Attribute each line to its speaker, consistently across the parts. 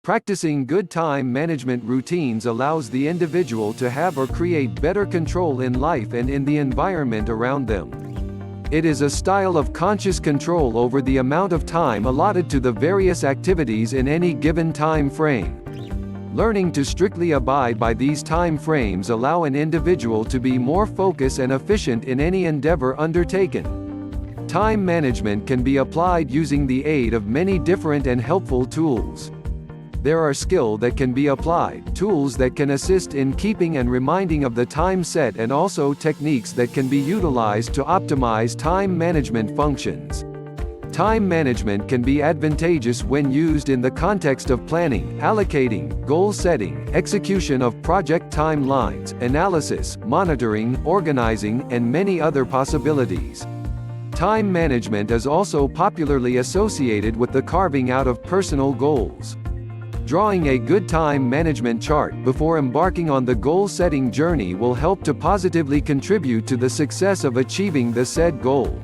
Speaker 1: Practicing good time management routines allows the individual to have or create better control in life and in the environment around them. It is a style of conscious control over the amount of time allotted to the various activities in any given time frame. Learning to strictly abide by these time frames allow an individual to be more focused and efficient in any endeavor undertaken. Time management can be applied using the aid of many different and helpful tools. There are skills that can be applied, tools that can assist in keeping and reminding of the time set, and also techniques that can be utilized to optimize time management functions. Time management can be advantageous when used in the context of planning, allocating, goal setting, execution of project timelines, analysis, monitoring, organizing, and many other possibilities. Time management is also popularly associated with the carving out of personal goals. Drawing a good time management chart before embarking on the goal-setting journey will help to positively contribute to the success of achieving the said goal.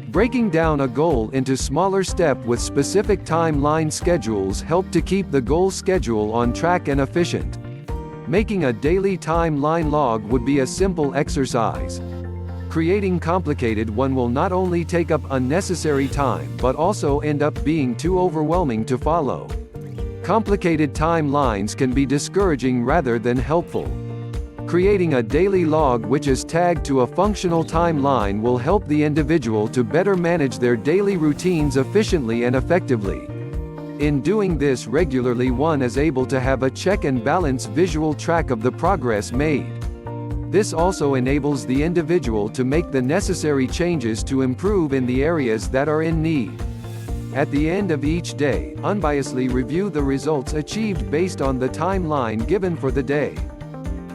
Speaker 1: Breaking down a goal into smaller steps with specific timeline schedules help to keep the goal schedule on track and efficient. Making a daily timeline log would be a simple exercise. Creating complicated one will not only take up unnecessary time but also end up being too overwhelming to follow. Complicated timelines can be discouraging rather than helpful. Creating a daily log which is tagged to a functional timeline will help the individual to better manage their daily routines efficiently and effectively. In doing this regularly, one is able to have a check and balance visual track of the progress made. This also enables the individual to make the necessary changes to improve in the areas that are in need. At the end of each day, unbiasedly review the results achieved based on the timeline given for the day.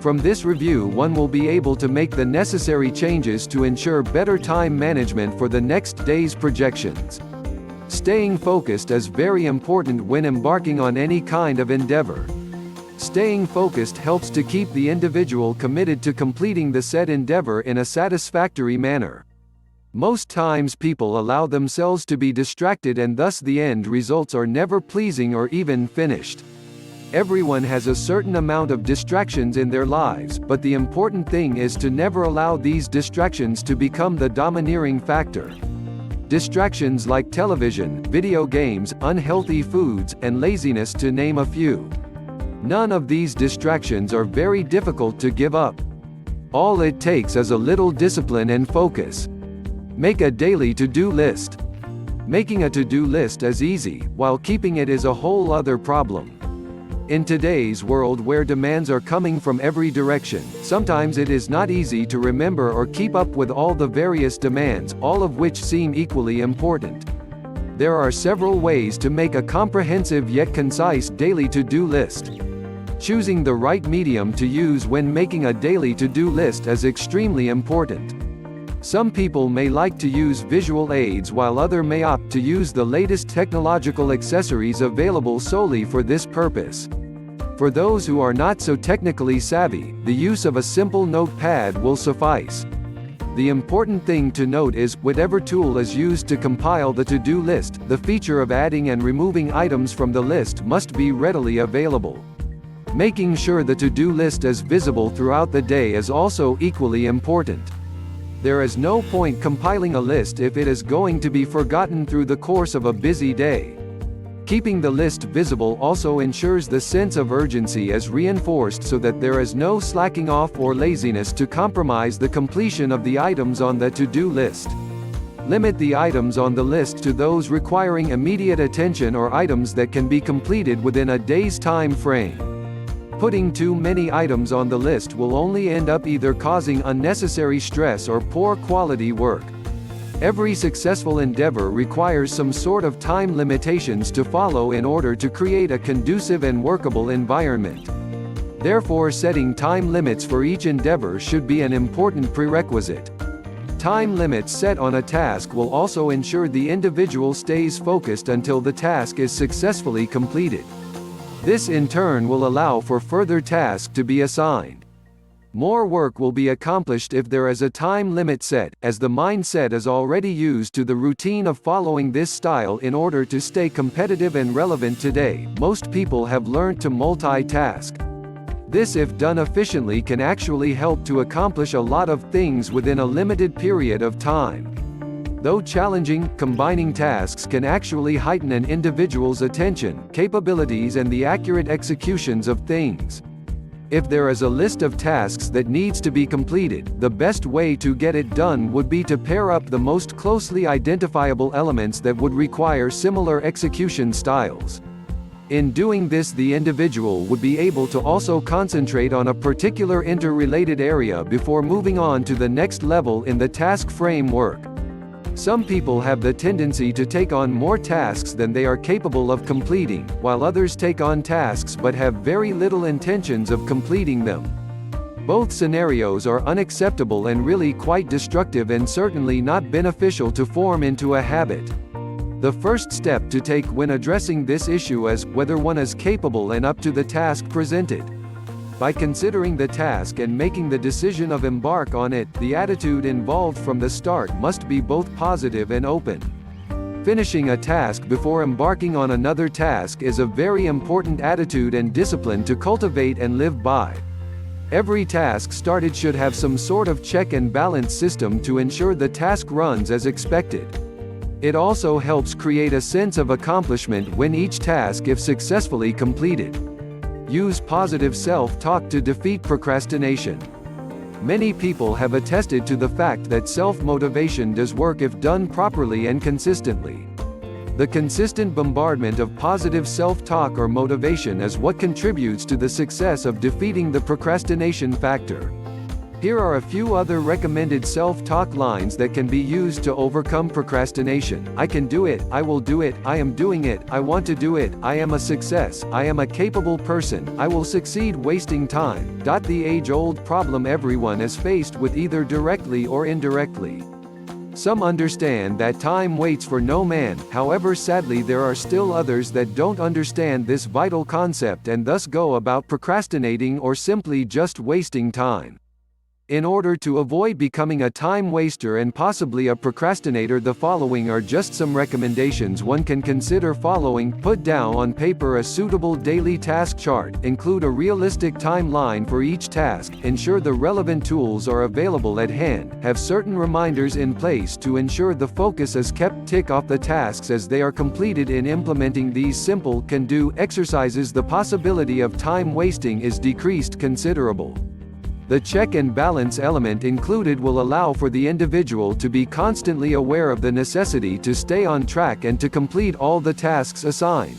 Speaker 1: From this review, one will be able to make the necessary changes to ensure better time management for the next day's projections. Staying focused is very important when embarking on any kind of endeavor. Staying focused helps to keep the individual committed to completing the said endeavor in a satisfactory manner. Most times people allow themselves to be distracted, and thus the end results are never pleasing or even finished. Everyone has a certain amount of distractions in their lives, but the important thing is to never allow these distractions to become the domineering factor. Distractions like television, video games, unhealthy foods, and laziness, to name a few. None of these distractions are very difficult to give up. All it takes is a little discipline and focus. Make a daily to-do list. Making a to-do list is easy, while keeping it is a whole other problem. In today's world where demands are coming from every direction, sometimes it is not easy to remember or keep up with all the various demands, all of which seem equally important. There are several ways to make a comprehensive yet concise daily to-do list. Choosing the right medium to use when making a daily to-do list is extremely important. Some people may like to use visual aids, while others may opt to use the latest technological accessories available solely for this purpose. For those who are not so technically savvy, the use of a simple notepad will suffice. The important thing to note is, whatever tool is used to compile the to-do list, the feature of adding and removing items from the list must be readily available. Making sure the to-do list is visible throughout the day is also equally important. There is no point compiling a list if it is going to be forgotten through the course of a busy day. Keeping the list visible also ensures the sense of urgency is reinforced so that there is no slacking off or laziness to compromise the completion of the items on the to-do list. Limit the items on the list to those requiring immediate attention or items that can be completed within a day's time frame. Putting too many items on the list will only end up either causing unnecessary stress or poor quality work. Every successful endeavor requires some sort of time limitations to follow in order to create a conducive and workable environment. Therefore, setting time limits for each endeavor should be an important prerequisite. Time limits set on a task will also ensure the individual stays focused until the task is successfully completed. This in turn will allow for further tasks to be assigned. More work will be accomplished if there is a time limit set, as the mindset is already used to the routine of following this style in order to stay competitive and relevant today. Most people have learned to multitask. This, if done efficiently, can actually help to accomplish a lot of things within a limited period of time. Though challenging, combining tasks can actually heighten an individual's attention, capabilities and the accurate executions of things. If there is a list of tasks that needs to be completed, the best way to get it done would be to pair up the most closely identifiable elements that would require similar execution styles. In doing this, the individual would be able to also concentrate on a particular interrelated area before moving on to the next level in the task framework. Some people have the tendency to take on more tasks than they are capable of completing, while others take on tasks but have very little intentions of completing them. Both scenarios are unacceptable and really quite destructive, and certainly not beneficial to form into a habit. The first step to take when addressing this issue is whether one is capable and up to the task presented. By considering the task and making the decision of embark on it, the attitude involved from the start must be both positive and open. Finishing a task before embarking on another task is a very important attitude and discipline to cultivate and live by. Every task started should have some sort of check and balance system to ensure the task runs as expected. It also helps create a sense of accomplishment when each task is successfully completed. Use positive self-talk to defeat procrastination. Many people have attested to the fact that self-motivation does work if done properly and consistently. The consistent bombardment of positive self-talk or motivation is what contributes to the success of defeating the procrastination factor. Here are a few other recommended self-talk lines that can be used to overcome procrastination. I can do it, I will do it, I am doing it, I want to do it, I am a success, I am a capable person, I will succeed. Wasting time. The age-old problem everyone is faced with, either directly or indirectly. Some understand that time waits for no man, however sadly there are still others that don't understand this vital concept and thus go about procrastinating or simply just wasting time. In order to avoid becoming a time waster and possibly a procrastinator, the following are just some recommendations one can consider following. Put down on paper a suitable daily task chart, include a realistic timeline for each task, ensure the relevant tools are available at hand, have certain reminders in place to ensure the focus is kept. Tick off the tasks as they are completed. In implementing these simple can-do exercises, the possibility of time wasting is decreased considerable. The check and balance element included will allow for the individual to be constantly aware of the necessity to stay on track and to complete all the tasks assigned.